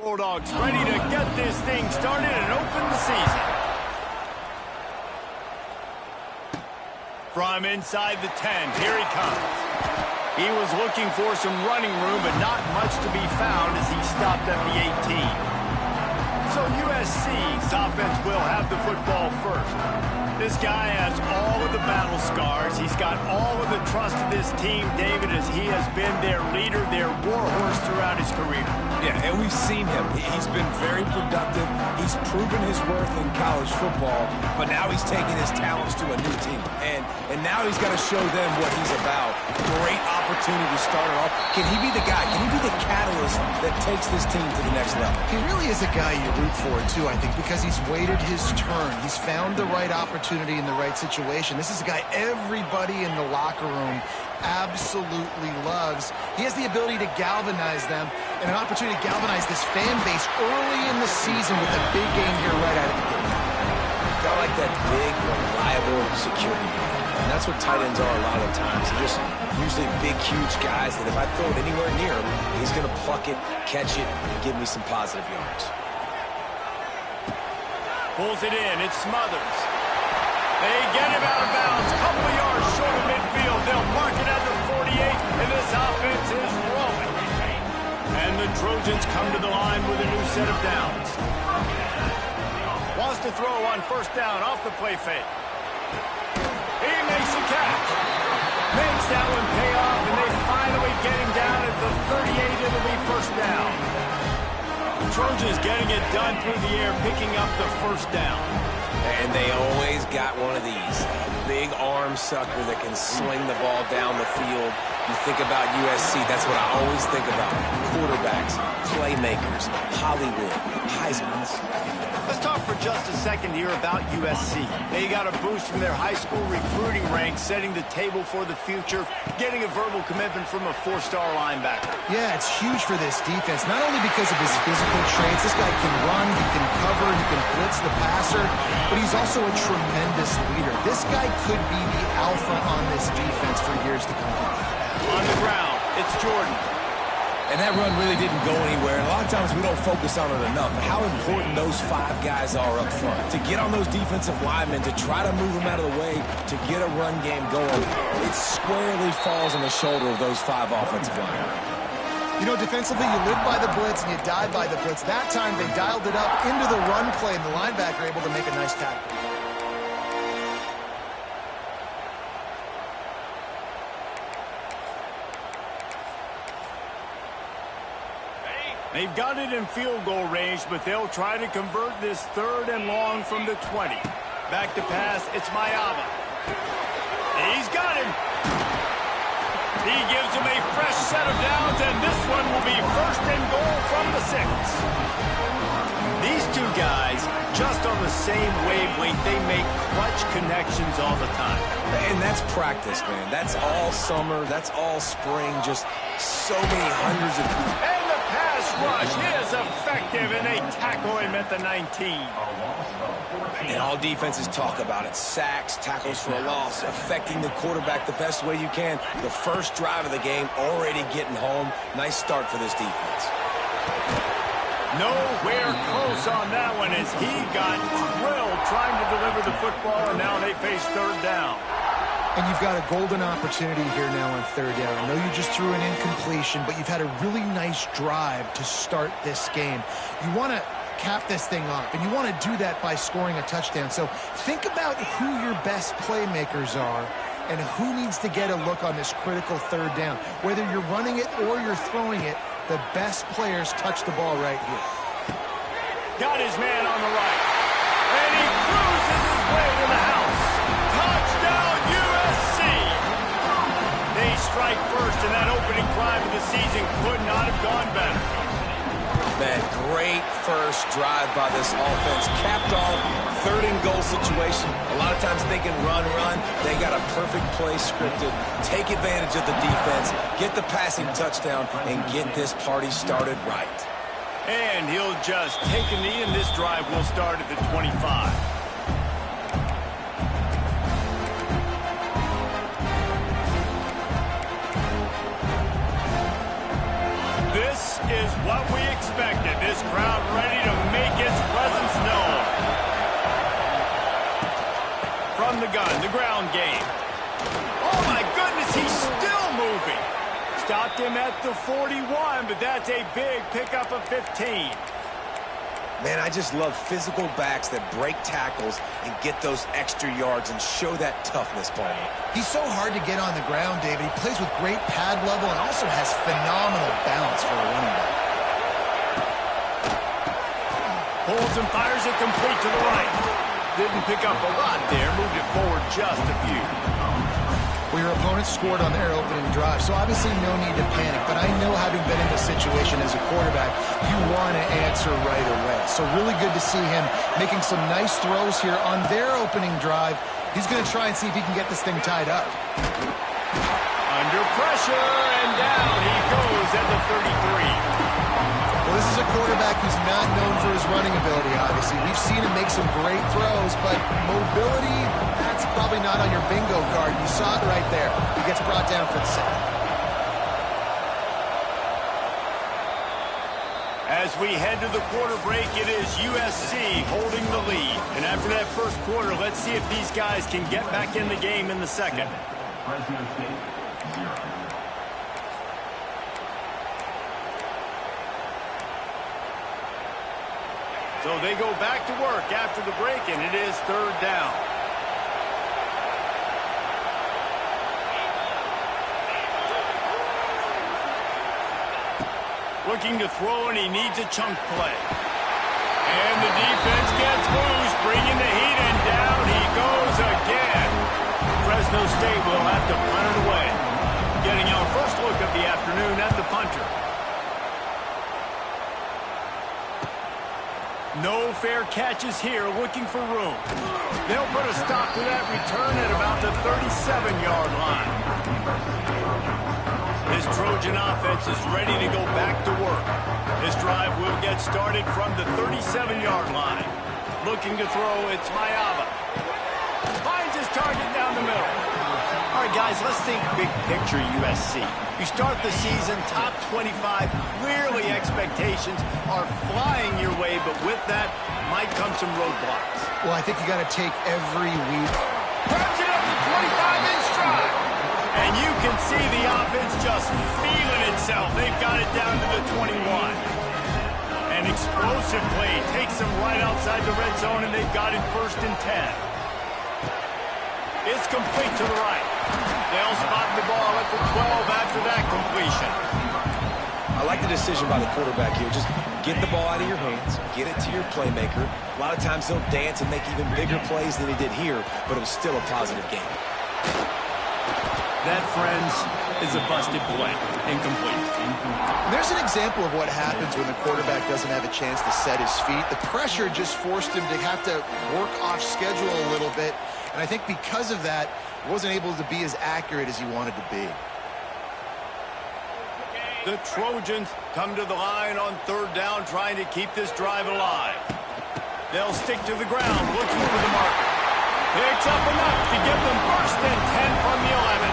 Bulldogs ready to get this thing started and open the season. From inside the 10, here he comes. He was looking for some running room, but not much to be found as he stopped at the 18. So USC's offense will have the football first. This guy has all of the battle scars. He's got all of the trust of this team, David, as he has been their leader, their warhorse throughout his career. Yeah, and we've seen him. He's been very productive. He's proven his worth in college football, but now he's taking his talents to a new team. And now he's got to show them what he's about. Great opportunity to start it off. Can he be the guy? Can he be the catalyst that takes this team to the next level? He really is a guy you root for, too, I think, because he's waited his turn. He's found the right opportunity in the right situation. This is a guy everybody in the locker room absolutely loves. He has the ability to galvanize them and an opportunity to galvanize this fan base early in the season with a big game here right out of the gate. Got like that big, reliable security. And that's what tight ends are a lot of the times. They're just usually big, huge guys that if I throw it anywhere near him, he's going to pluck it, catch it, and give me some positive yards. Pulls it in. It's Smothers. They get him out of bounds. Couple of yards short of midfield. They'll mark it at the 48, and this offense is rolling. And the Trojans come to the line with a new set of downs. Wants to throw on first down off the play fake. He makes the catch. Makes that one pay off, and they finally get him down at the 38. It'll be first down. The Trojans getting it done through the air, picking up the first down. And they always got one of these. A big arm sucker that can sling the ball down the field. You think about USC, that's what I always think about. Quarterbacks, playmakers, Hollywood, Heisman's. Let's talk for just a second here about USC. They got a boost from their high school recruiting ranks, setting the table for the future, getting a verbal commitment from a 4-star linebacker. Yeah, it's huge for this defense, not only because of his physical traits. This guy can run, he can cover, he can blitz the passer, but he's also a tremendous leader. This guy could be the alpha on this defense for years to come. On the ground, it's Jordan. And that run really didn't go anywhere. And a lot of times we don't focus on it enough. How important those 5 guys are up front. To get on those defensive linemen, to try to move them out of the way, to get a run game going, it squarely falls on the shoulder of those 5 offensive linemen. You know, defensively, you live by the blitz and you die by the blitz. That time, they dialed it up into the run play, and the linebacker able to make a nice tackle. They've got it in field goal range, but they'll try to convert this 3rd and long from the 20. Back to pass, it's Mayaba. He's got him. He gives him a fresh set of downs, and this one will be 1st and goal from the 6. These two guys, just on the same wavelength, they make clutch connections all the time. And that's practice, man. That's all summer. That's all spring. Just so many hundreds of people. And the pass rush is effective, and they tackle him at the 19. And all defenses talk about it. Sacks, tackles for a loss, affecting the quarterback the best way you can. The first drive of the game, already getting home. Nice start for this defense. Nowhere close on that one as he got drilled trying to deliver the football, and now they face 3rd down. And you've got a golden opportunity here now on 3rd down. I know you just threw an incompletion, but you've had a really nice drive to start this game. You want to cap this thing off, and you want to do that by scoring a touchdown. So think about who your best playmakers are and who needs to get a look on this critical 3rd down. Whether you're running it or you're throwing it, the best players touch the ball right here. Got his man on the right. And he cruises his way to the house. Touchdown, USC! They strike first, and that opening drive of the season could not have gone better. Man, great first drive by this offense. Capped off, 3rd and goal situation. A lot of times thinking run. They got a perfect play scripted. Take advantage of the defense, get the passing touchdown, and get this party started right. And he'll just take a knee, and this drive will start at the 25. This is what we expected. This crowd ready to make its presence known. From the gun, the ground game. Oh, my goodness, he's still moving. Stopped him at the 41, but that's a big pickup of 15. Man, I just love physical backs that break tackles and get those extra yards and show that toughness, Palmer. He's so hard to get on the ground, David. He plays with great pad level and also has phenomenal balance for a running back. Holds and fires it complete to the right. Didn't pick up a lot there, moved it forward just a few. Well, your opponent scored on their opening drive, so obviously no need to panic. But I know, having been in this situation as a quarterback, you want to answer right away. So really good to see him making some nice throws here on their opening drive. He's going to try and see if he can get this thing tied up. Under pressure, and down he goes at the 33. Well, this is a quarterback who's not known for his running ability, obviously. We've seen him make some great throws, but mobility, that's probably not on your bingo card. You saw it right there. He gets brought down for the sack. As we head to the quarter break, it is USC holding the lead. And after that first quarter, let's see if these guys can get back in the game in the second. Fresno State, 0. So they go back to work after the break, and it is third down. Looking to throw, and he needs a chunk play. And the defense gets loose, bringing the heat, and down he goes again. Fresno State will have to punt it away. Getting our first look of the afternoon at the punter. No fair catches here, looking for room. They'll put a stop to that return at about the 37-yard line. This Trojan offense is ready to go back to work. This drive will get started from the 37-yard line. Looking to throw, it's Mayaba. Finds his target down the middle. All right, guys, let's think big picture USC. You start the season top 25. Clearly expectations are flying your way, but with that might come some roadblocks. Well, I think you got to take every week. Grabs it up to 25 in stride. And you can see the offense just feeling itself. They've got it down to the 21. An explosive play takes them right outside the red zone, and they've got it 1st and 10. It's complete to the right. They'll spot the ball at the 12 after that completion. I like the decision by the quarterback here. Just get the ball out of your hands, get it to your playmaker. A lot of times he'll dance and make even bigger plays than he did here, but it was still a positive game. That, friends, is a busted play. Incomplete. There's an example of what happens when the quarterback doesn't have a chance to set his feet. The pressure just forced him to have to work off schedule a little bit. And I think because of that, he wasn't able to be as accurate as he wanted to be. The Trojans come to the line on 3rd down, trying to keep this drive alive. They'll stick to the ground, looking for the marker. Picks up enough to give them 1st and 10 from the 11.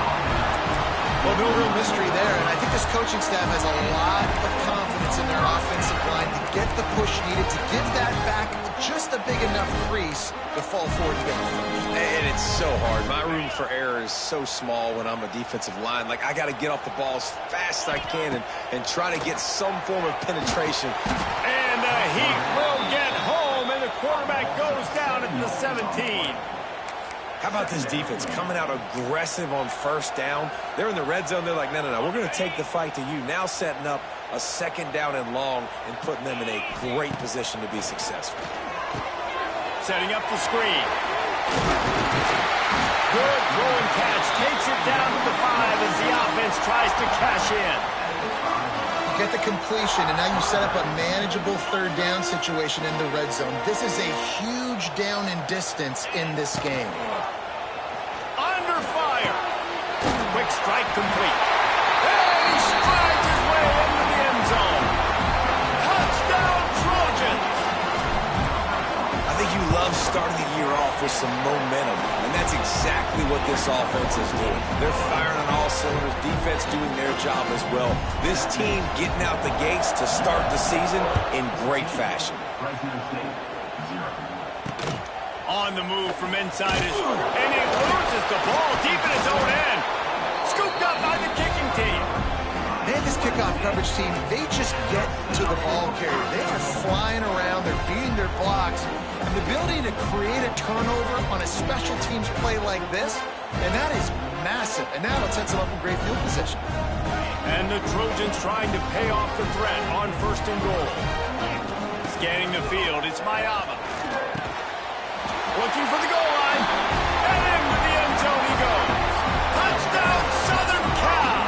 Well, no real mystery there, and I think this coaching staff has a lot of confidence in their offensive line to get the push needed, to give that back just a big enough crease to fall forward and get the first. And it's so hard. My room for error is so small when I'm a defensive line. Like, I got to get off the ball as fast as I can and try to get some form of penetration. And the Heat will get home, and the quarterback goes down at the 17. How about this defense coming out aggressive on 1st down? They're in the red zone. They're like, no, we're going to take the fight to you. Now setting up a 2nd down and long and putting them in a great position to be successful. Setting up the screen. Good throw and catch. Takes it down to the 5 as the offense tries to cash in. You get the completion, and now you set up a manageable 3rd down situation in the red zone. This is a huge down in distance in this game. Under fire. Quick strike complete. And he strides his way into the end zone. Touchdown, Trojans. I think you love starting the year off with some momentum, and that's exactly what this offense is doing. They're firing on all cylinders, defense doing their job as well. This team getting out the gates to start the season in great fashion. Fresno State, 0. On the move from inside his foot, and he loses the ball deep in his own end. Scooped up by the kicking team. Man, this kickoff coverage team, they just get to the ball carrier. They are flying around, they're beating their blocks, and the ability to create a turnover on a special teams play like this, and that is massive, and now it sets them up in great field position. And the Trojans trying to pay off the threat on 1st and goal. Scanning the field, it's Mayava. Looking for the goal line, and into the end zone he goes. Touchdown, Southern Cal!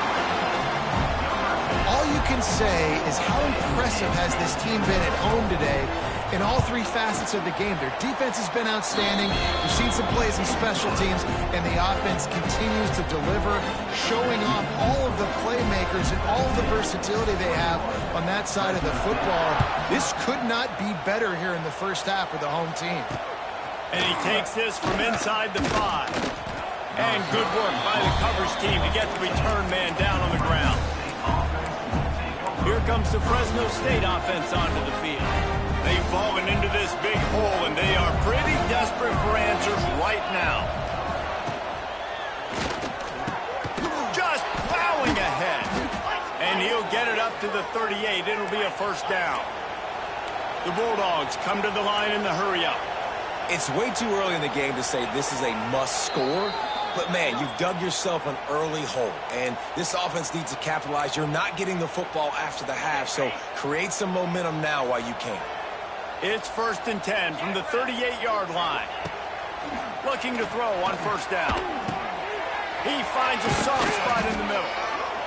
All you can say is how impressive has this team been at home today in all three facets of the game. Their defense has been outstanding. We've seen some plays in special teams, and the offense continues to deliver, showing off all of the playmakers and all of the versatility they have on that side of the football. This could not be better here in the first half for the home team. And he takes this from inside the 5. And good work by the coverage team to get the return man down on the ground. Here comes the Fresno State offense onto the field. They've fallen into this big hole, and they are pretty desperate for answers right now. Just plowing ahead. And he'll get it up to the 38. It'll be a first down. The Bulldogs come to the line in the hurry-up. It's way too early in the game to say this is a must score, but man, you've dug yourself an early hole, and this offense needs to capitalize. You're not getting the football after the half, so create some momentum now while you can. It's 1st and 10 from the 38-yard line. Looking to throw on 1st down. He finds a soft spot in the middle.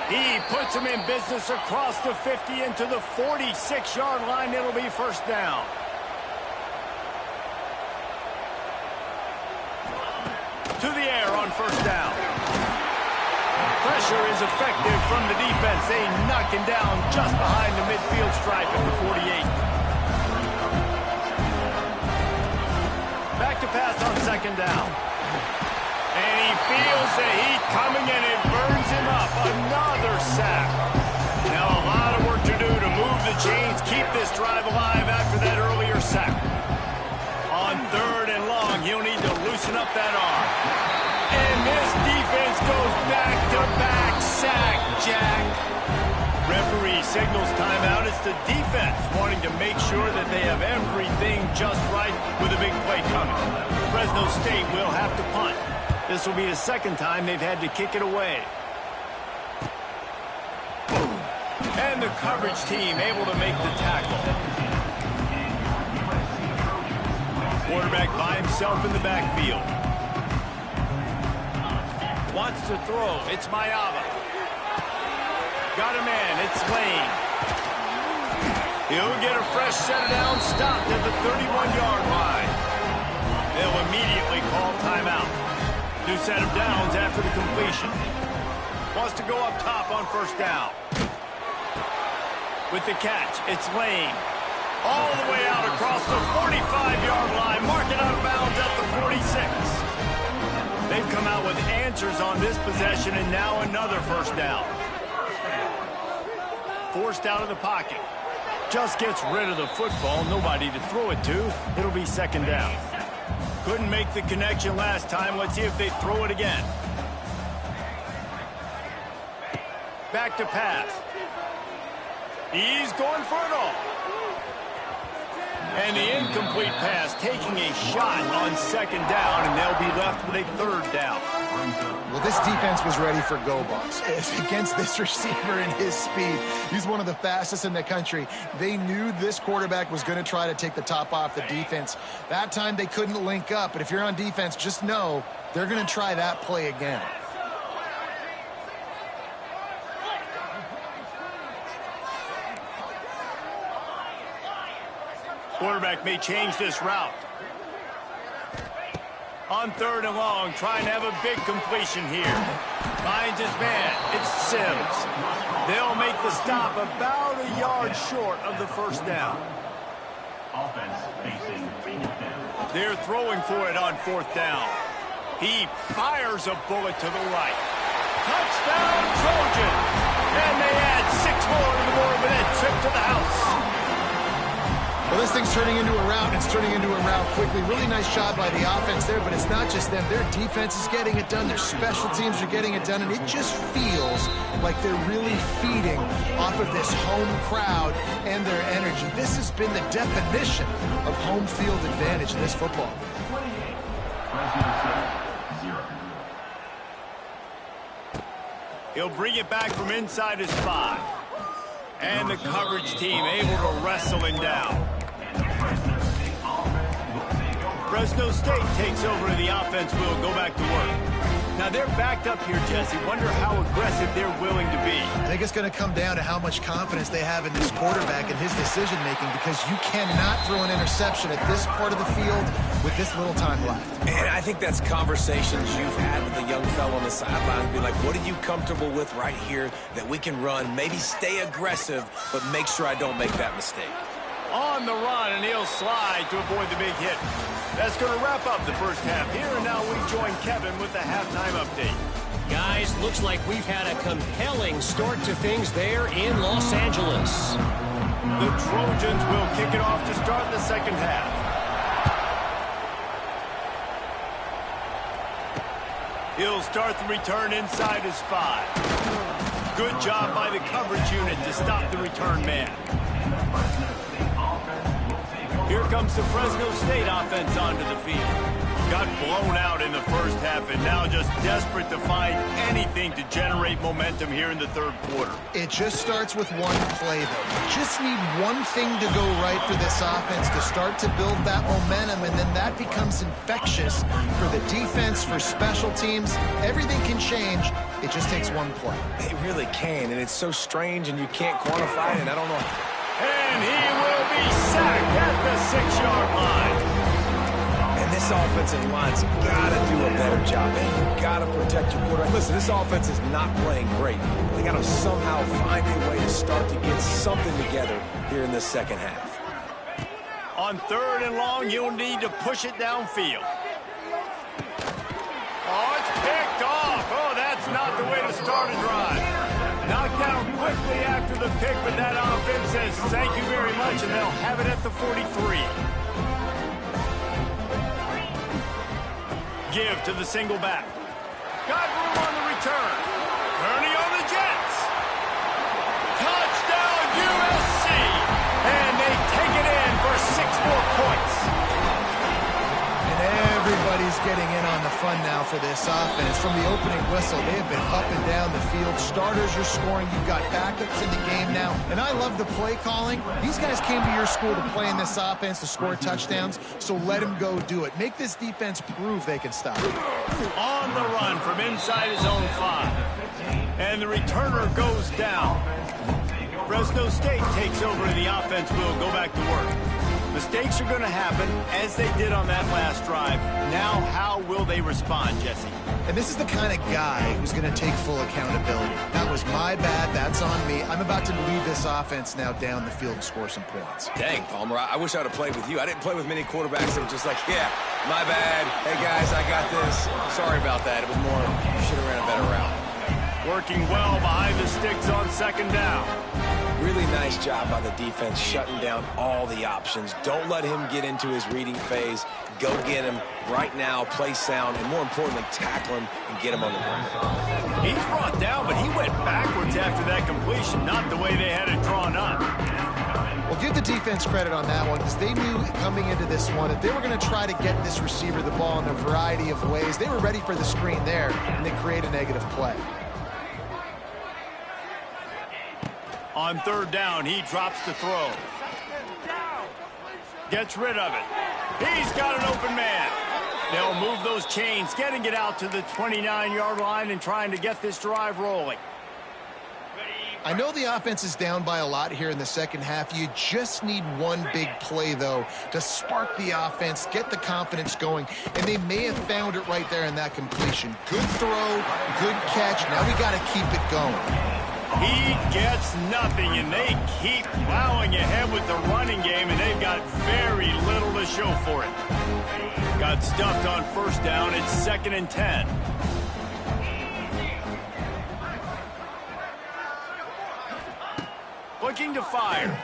He puts him in business across the 50 into the 46-yard line. It'll be 1st down. To the air on 1st down. Pressure is effective from the defense. They knock him down just behind the midfield stripe at the 48. Back to pass on 2nd down. And he feels the heat coming, and it burns him up. Another sack. Now a lot of work to do to move the chains, keep this drive alive after that earlier sack. On 3rd and long, he'll need to loosen up that arm. And this defense goes back-to-back sack, Jack. Referee signals timeout. It's the defense wanting to make sure that they have everything just right with a big play coming. Fresno State will have to punt. This will be the 2nd time they've had to kick it away. And the coverage team able to make the tackle. Quarterback by himself in the backfield. Wants to throw. It's Mayava. Got a man. It's Lane. He'll get a fresh set down, stopped at the 31-yard line. They'll immediately call timeout. New set of downs after the completion. Wants to go up top on 1st down. With the catch, it's Lane. All the way out across the 45-yard line, marking out of bounds at the 46. They've come out with answers on this possession, and now another 1st down. Forced out of the pocket. Just gets rid of the football, nobody to throw it to. It'll be 2nd down. Couldn't make the connection last time. Let's see if they throw it again. Back to pass. He's going for it all. And the incomplete pass taking a shot on 2nd down, and they'll be left with a 3rd down. Well, this defense was ready for go balls. Against this receiver and his speed, he's one of the fastest in the country. They knew this quarterback was going to try to take the top off the defense. That time they couldn't link up, but if you're on defense, just know they're going to try that play again. Quarterback may change this route. On 3rd and long, trying to have a big completion here. Finds his man. It's Sims. They'll make the stop about a yard short of the 1st down. Offense facing defense. They're throwing for it on 4th down. He fires a bullet to the right. Touchdown, Trojan! And they add 6 more to the board with that trip to the house. Well, this thing's turning into a rout, and it's turning into a rout quickly. Really nice job by the offense there, but it's not just them. Their defense is getting it done. Their special teams are getting it done, and it just feels like they're really feeding off of this home crowd and their energy. This has been the definition of home field advantage in this football. 28. Fresno State, 0. He'll bring it back from inside his 5. And the coverage team able to wrestle him down. Fresno State takes over and the offense will go back to work. Now they're backed up here, Jesse. Wonder how aggressive they're willing to be. I think it's going to come down to how much confidence they have in this quarterback and his decision-making, because you cannot throw an interception at this part of the field with this little time left. And I think that's conversations you've had with the young fellow on the sideline. Be like, what are you comfortable with right here that we can run? Maybe stay aggressive, but make sure I don't make that mistake. On the run, and he'll slide to avoid the big hit. That's going to wrap up the first half here, and now we join Kevin with the halftime update. Guys, looks like we've had a compelling start to things there in Los Angeles. The Trojans will kick it off to start the second half. He'll start the return inside his 5. Good job by the coverage unit to stop the return man. Here comes the Fresno State offense onto the field. Got blown out in the first half and now just desperate to find anything to generate momentum here in the third quarter. It just starts with one play, though. You just need one thing to go right for this offense to start to build that momentum, and then that becomes infectious for the defense, for special teams. Everything can change. It just takes one play. It really can, and it's so strange, and you can't quantify it, and I don't know. And he will be sacked at the 6-yard line. And this offensive line's got to do a better job. And you got to protect your quarterback. Listen, this offense is not playing great. They got to somehow find a way to start to get something together here in the second half. On 3rd and long, you'll need to push it downfield. Oh, it's picked off. Oh, that's not the way to start a drive. Knocked down quickly after the pick, but that offense says thank you very much, and they'll have it at the 43. Give to the single back. Got room on the return. Kearney on the Jets. Touchdown, USC! And they take it in for 6 more points. And everybody's getting in on the fun now for this offense. From the opening whistle, they have been up and down the field. Starters are scoring. You've got backups in the game now. And I love the play calling. These guys came to your school to play in this offense to score touchdowns, so let them go do it. Make this defense prove they can stop it. On the run from inside his own 5. And the returner goes down. Fresno State takes over and the offense will go back to work. Mistakes are going to happen, as they did on that last drive. Now, how will they respond, Jesse? And this is the kind of guy who's going to take full accountability. That was my bad. That's on me. I'm about to lead this offense now down the field and score some points. Dang, Palmer, I wish I would have played with you. I didn't play with many quarterbacks that were just like, yeah, my bad. Hey, guys, I got this. Sorry about that. It was more, you should have ran a better route. Working well behind the sticks on 2nd down. Really nice job by the defense shutting down all the options. Don't let him get into his reading phase. Go get him right now, play sound, and more importantly, tackle him and get him on the ground. He's brought down, but he went backwards after that completion, not the way they had it drawn up. Well, give the defense credit on that one, because they knew coming into this one that they were going to try to get this receiver the ball in a variety of ways. They were ready for the screen there, and they create a negative play. On 3rd down, he drops the throw. Gets rid of it. He's got an open man. They'll move those chains, getting it out to the 29-yard line and trying to get this drive rolling. I know the offense is down by a lot here in the second half. You just need one big play, though, to spark the offense, get the confidence going, and they may have found it right there in that completion. Good throw, good catch. Now we got to keep it going. He gets nothing, and they keep plowing ahead with the running game, and they've got very little to show for it. Got stuffed on first down. It's 2nd and 10. Looking to fire.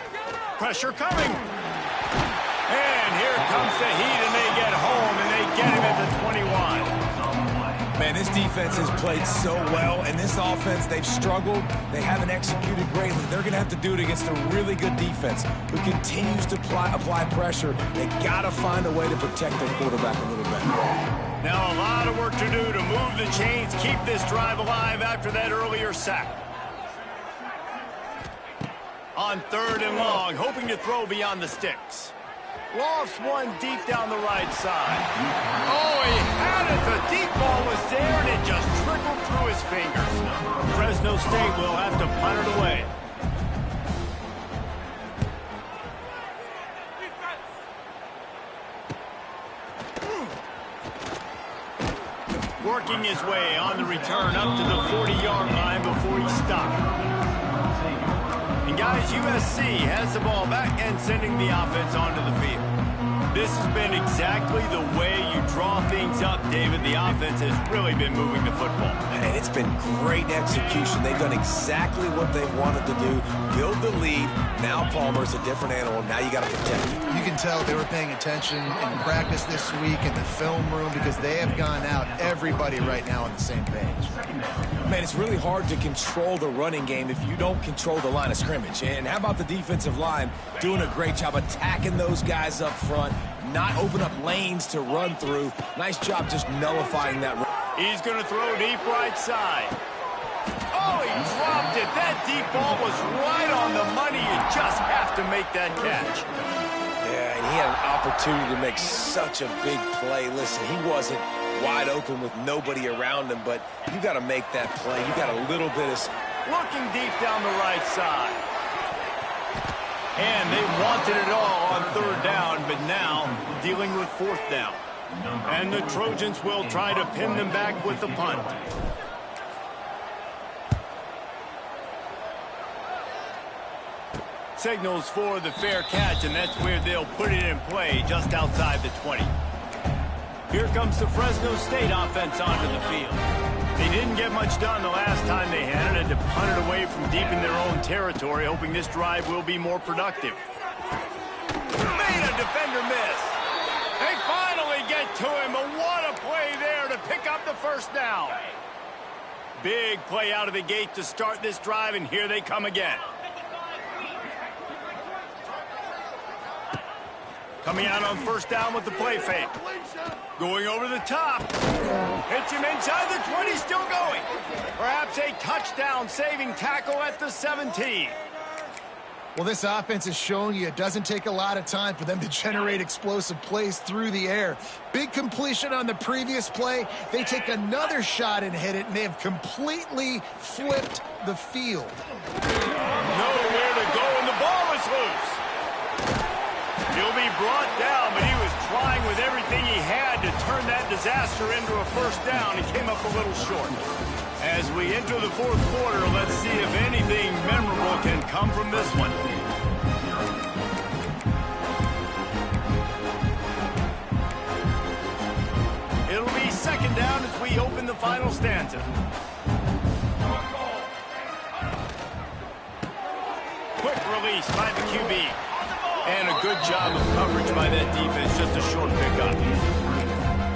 Pressure coming. And here comes the heat, and they get home, and they get him at the 21. Man, this defense has played so well, and this offense, they've struggled. They haven't executed greatly. They're going to have to do it against a really good defense who continues to apply pressure. They got to find a way to protect their quarterback a little bit. Now a lot of work to do to move the chains, keep this drive alive after that earlier sack. On 3rd and long, hoping to throw beyond the sticks. Lofts one deep down the right side. Oh, he had it. The deep ball was there, and it just trickled through his fingers. Fresno State will have to punt it away. Working his way on the return up to the 40-yard line before he stopped. And guys, USC has the ball back and sending the offense onto the field. This has been exactly the way you draw things up, David. The offense has really been moving the football. And it's been great execution. They've done exactly what they've wanted to do. Build the lead. Now Palmer's a different animal. Now you got to protect it. You can tell they were paying attention in practice this week in the film room because they have gone out, everybody right now on the same page. Man, it's really hard to control the running game if you don't control the line of scrimmage. And how about the defensive line doing a great job attacking those guys up front, not open up lanes to run through. Nice job just nullifying that run. He's going to throw deep right side. Oh, he dropped it. That deep ball was right on the money. You just have to make that catch. Yeah, and he had an opportunity to make such a big play. Listen, he wasn't wide open with nobody around him, but you got to make that play. You got a little bit of... Looking deep down the right side. And they wanted it all on 3rd down, but now dealing with 4th down. And the Trojans will try to pin them back with the punt. Signals for the fair catch, and that's where they'll put it in play, just outside the 20. Here comes the Fresno State offense onto the field. They didn't get much done the last time they had it, and to punt it away from deep in their own territory, hoping this drive will be more productive. Made a defender miss. They finally get to him, but what a play there to pick up the 1st down. Big play out of the gate to start this drive, and here they come again. Coming out on 1st down with the play fake. Going over the top. Hits him inside the 20, still going. Perhaps a touchdown-saving tackle at the 17. Well, this offense is showing you it doesn't take a lot of time for them to generate explosive plays through the air. Big completion on the previous play. They take another shot and hit it, and they have completely flipped the field. Nowhere to go, and the ball is loose. He'll be brought down, but he was trying with everything he had to turn that disaster into a 1st down. He came up a little short. As we enter the 4th quarter, let's see if anything memorable can come from this one. It'll be 2nd down as we open the final stanza. Quick release by the QB. And a good job of coverage by that defense, just a short pickup.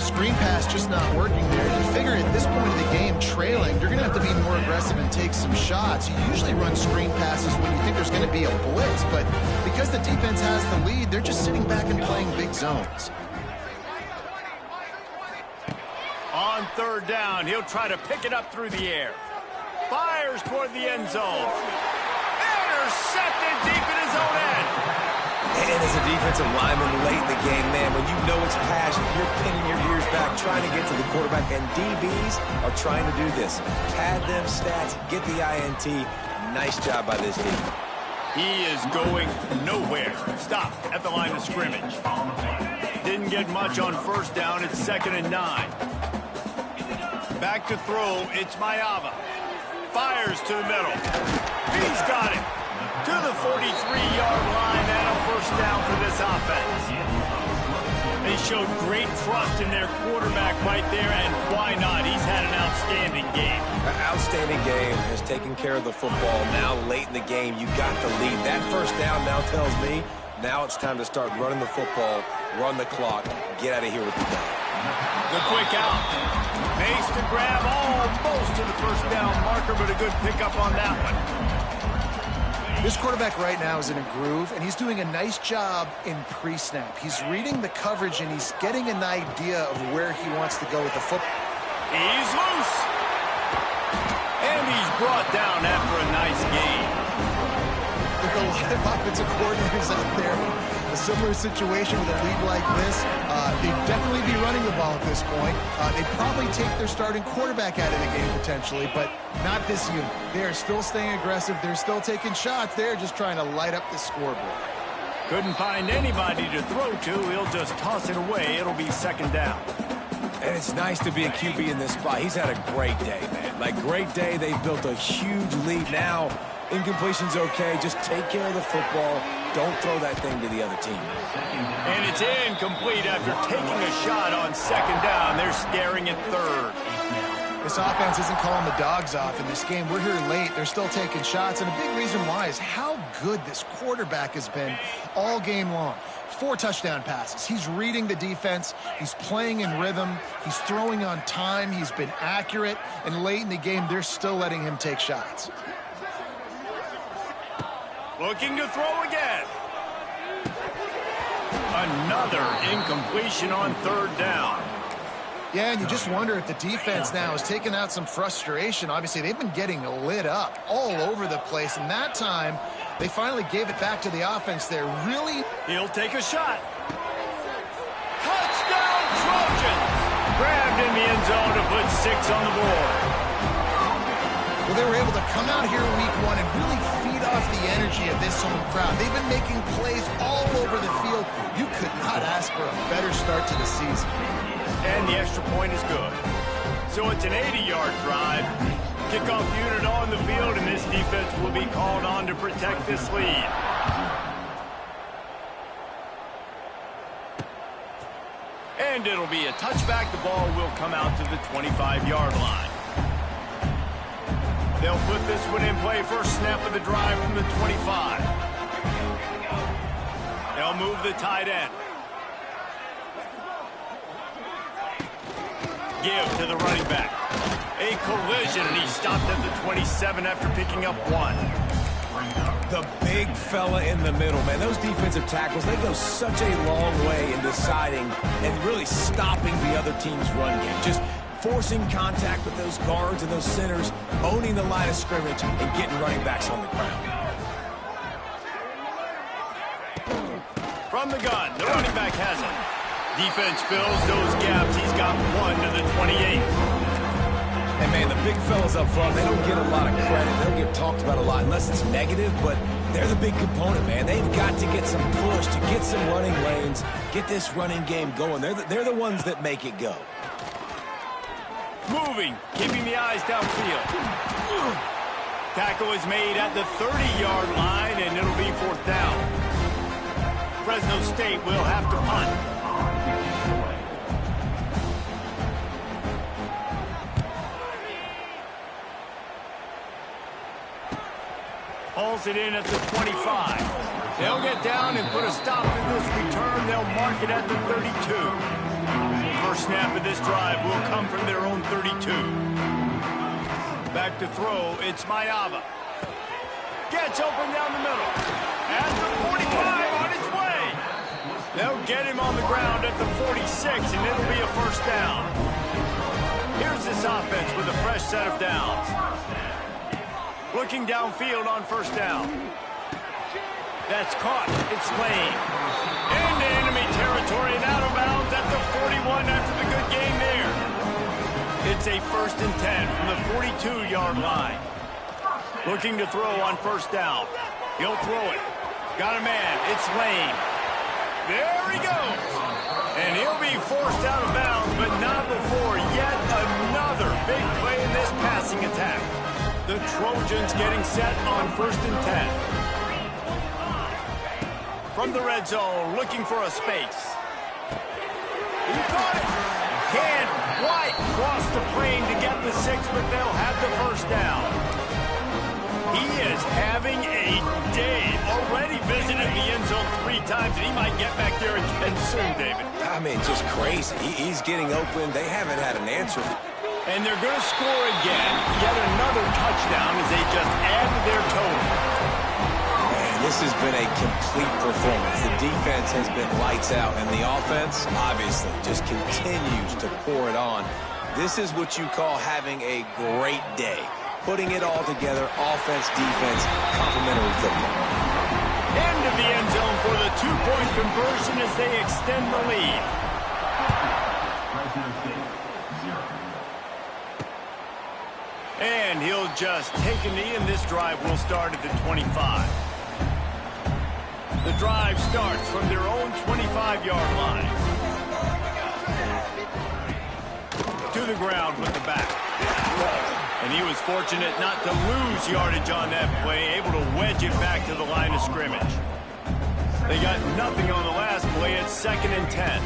Screen pass just not working there. You figure at this point of the game, trailing, you're going to have to be more aggressive and take some shots. You usually run screen passes when you think there's going to be a blitz, but because the defense has the lead, they're just sitting back and playing big zones. On 3rd down, he'll try to pick it up through the air. Fires toward the end zone. Intercepted deep in his own end. And as a defensive lineman late in the game, man, when you know it's passion, you're pinning your ears back, trying to get to the quarterback, and DBs are trying to do this. Pad them stats, get the INT. Nice job by this team. He is going nowhere. Stop at the line of scrimmage. Didn't get much on 1st down. It's 2nd and 9. Back to throw. It's Mayava. Fires to the middle. He's got it. To the 43-yard line and a 1st down for this offense. They showed great trust in their quarterback right there, and why not? He's had an outstanding game. An outstanding game, has taken care of the football. Now late in the game, you got the lead. That first down now tells me now it's time to start running the football, run the clock, get out of here with the down. The quick out. Makes the grab almost to the first down marker, but a good pickup on that one. This quarterback right now is in a groove, and he's doing a nice job in pre-snap. He's reading the coverage, and he's getting an idea of where he wants to go with the football. He's loose. And he's brought down after a nice gain. There are a lot of offensive coordinators out there. A similar situation with a league like this. They'd definitely be running the ball at this point. They'd probably take their starting quarterback out of the game potentially, but not this unit. They are still staying aggressive. They're still taking shots. They're just trying to light up the scoreboard. Couldn't find anybody to throw to. He'll just toss it away. It'll be second down. And it's nice to be a QB in this spot. He's had a great day, man. Like, great day. They've built a huge lead. Now, incompletion's okay. Just take care of the football. Don't throw that thing to the other team. And it's incomplete after taking a shot on second down. They're staring at third. This offense isn't calling the dogs off in this game. We're here late. They're still taking shots, and a big reason why is how good this quarterback has been all game long. 4 touchdown passes. He's reading the defense. He's playing in rhythm. He's throwing on time. He's been accurate. And late in the game, they're still letting him take shots. Looking to throw again. Another incompletion on third down. Yeah, and you just wonder if the defense now has taken out some frustration. Obviously, they've been getting lit up all over the place, and that time, they finally gave it back to the offense there. Really? He'll take a shot. Touchdown, Trojans! Grabbed in the end zone to put 6 on the board. Well, they were able to come out here week 1 and really feed off the energy of this home crowd. They've been making plays all over the field. You could not ask for a better start to the season. And the extra point is good. So it's an 80-yard drive. Kickoff unit on the field, and this defense will be called on to protect this lead. And it'll be a touchback. The ball will come out to the 25-yard line. They'll put this one in play. First snap of the drive from the 25. They'll move the tight end. Give to the running back. A collision, and he stopped at the 27 after picking up 1. The big fella in the middle, man. Those defensive tackles, they go such a long way in deciding and really stopping the other team's run game. Just forcing contact with those guards and those centers, owning the line of scrimmage, and getting running backs on the ground. From the gun, the running back has it. Defense fills those gaps. He's got 1 to the 28. And, man, the big fellas up front, they don't get a lot of credit. They don't get talked about a lot unless it's negative, but they're the big component, man. They've got to get some push, to get some running lanes, get this running game going. They're the ones that make it go. Moving, keeping the eyes downfield. Tackle is made at the 30-yard line, and it'll be 4th down. Fresno State will have to punt. Hauls it in at the 25. They'll get down and put a stop to this return. They'll mark it at the 32. First snap of this drive will come from their own 32. Back to throw, it's Mayava. Gets open down the middle. At the 45 on its way. They'll get him on the ground at the 46, and it'll be a first down. Here's this offense with a fresh set of downs. Looking downfield on first down. That's caught. It's Lane. Into enemy territory and out of bounds at the 41 after the good game there. It's a 1st and 10 from the 42-yard line. Looking to throw on first down. He'll throw it. Got a man. It's Lane. There he goes. And he'll be forced out of bounds, but not before yet another big play in this passing attack. The Trojans getting set on 1st and 10. From the red zone, looking for a space. He caught it. Can't quite cross the plane to get the 6, but they'll have the first down. He is having a day. Already visited the end zone 3 times, and he might get back there again soon, David. I mean, just crazy. He's getting open. They haven't had an answer. And they're going to score again. Yet another touchdown as they just add to their total. Man, this has been a complete performance. The defense has been lights out, and the offense, obviously, just continues to pour it on. This is what you call having a great day. Putting it all together, offense, defense, complementary football. Into the end zone for the 2-point conversion as they extend the lead. Fresno State, 0. And he'll just take a knee, and this drive will start at the 25. The drive starts from their own 25-yard line. To the ground with the back. And he was fortunate not to lose yardage on that play, able to wedge it back to the line of scrimmage. They got nothing on the last play. It's 2nd and 10.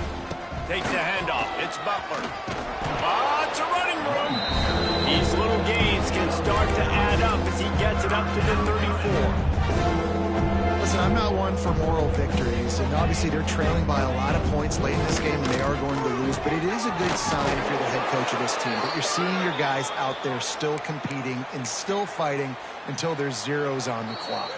Takes the handoff. It's Butler. It's a running room. These little gains can start to add up as he gets it up to the 34. Listen, I'm not one for moral victories, and obviously they're trailing by a lot of points late in this game, and they are going to lose, but it is a good sign if you're the head coach of this team that you're seeing your guys out there still competing and still fighting until there's zeros on the clock.